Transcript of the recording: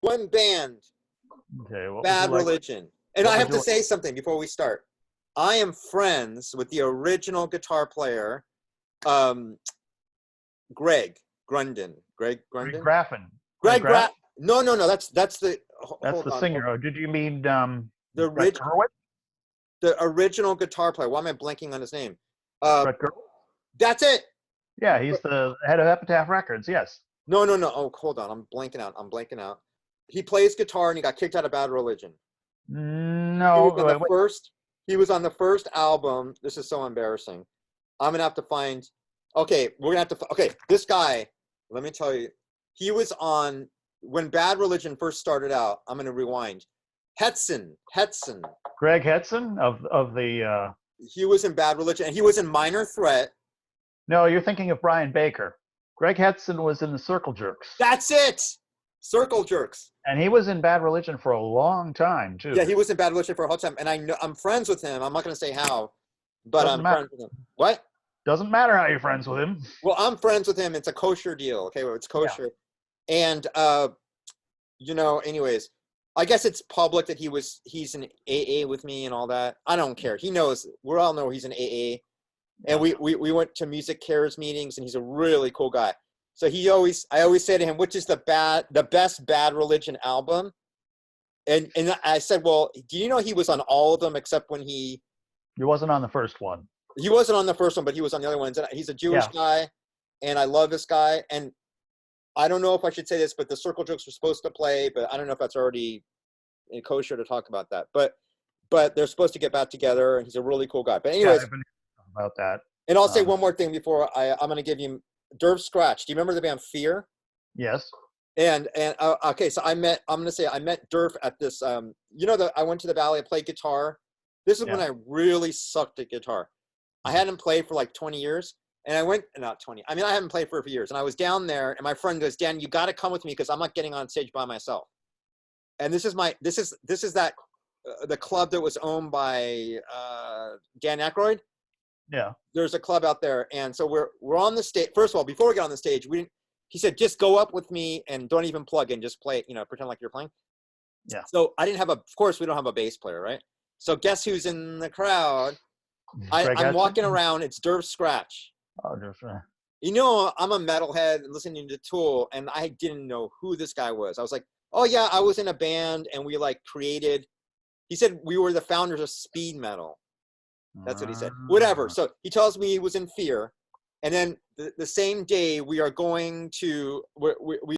One band, Okay, what would you Bad like? Religion. And What I would have you to like? say something before we start. I am friends with the original guitar player, um, Greg Grundon. Greg Greg Grundon? Graffin. Greg Greg Graffin. Gra No, no, that's the That's hold the on. singer. Oh, did you mean The Brett orig Gerwitz? the original guitar player. Why am I blanking on his name? Uh, Brett Gerwitz? that's it. Yeah, he's the head of Epitaph Records. Yes. No, no, no. Oh, hold on. I'm blanking out. I'm blanking out. He plays guitar and he got kicked out of Bad Religion. He was No, on the wait. first. He was on the first album. This is so embarrassing. I'm gonna have to find. Okay, we're gonna have to. Okay, this guy. Let me tell you. He was on when Bad Religion first started out. I'm gonna rewind. Hetson. Greg Hetson of the. He was in Bad Religion, and he was in Minor Threat. No, you're thinking of Brian Baker. Greg Hetson was in the Circle Jerks, That's it. Circle Jerks. and he was in Bad Religion for a long time Yeah, too. he was in Bad Religion for a whole time, and I know I'm friends with him. I'm not gonna say how, but Doesn't I'm matter. friends with him. What? Doesn't matter how you're friends with him. Well, I'm friends with him. It's a kosher deal. Okay, well, it's Yeah. kosher, and anyways, I guess it's public that he's in AA with me and all that. I don't care. He knows. We all know he's in AA, and Yeah. we went to Music Cares meetings, and he's a really cool guy. So I always say to him, which is the best Bad Religion album? And I said, well, do you know he was on all of them except when He wasn't on the first one. he wasn't on the first one, but he was on the other ones. And he's a Jewish Yeah. guy, and I love this guy. And I don't know if I should say this, but the Circle Jerks were supposed to play, but I don't know if that's already in kosher to talk about that. But they're supposed to get back together, and he's a really cool guy. But Yeah, anyways, I've been about that. and I'll say Um, one more thing before I'm going to give you Derv Scratch. Do you remember the band Fear? yes. And okay, so I'm gonna say I met Durf at this I went to the Valley, I played guitar. This is when Yeah. I really sucked at guitar. I hadn't played for like 20 years, and I went not 20. I mean, I haven't played for a few years, and I was down there, and my friend goes, Dan, you got to come with me because I'm not getting on stage by myself. And this is that the club that was owned by Dan Aykroyd. Yeah. There's a club out there, and so we're on the stage. First of all, before we get on the stage, he said, just go up with me and don't even plug in, just play, pretend like you're playing. Yeah. So I didn't have of course we don't have a bass player, right? So guess who's in the crowd? Greg I'm Hudson? walking around, it's Derv Scratch. Oh, just, I'm a metalhead listening to Tool, and I didn't know who this guy was. I was like, oh yeah, I was in a band, and we like created, he said we were the founders of speed metal. That's what he said. Whatever. So he tells me he was in Fear. And then the same day we are going to, we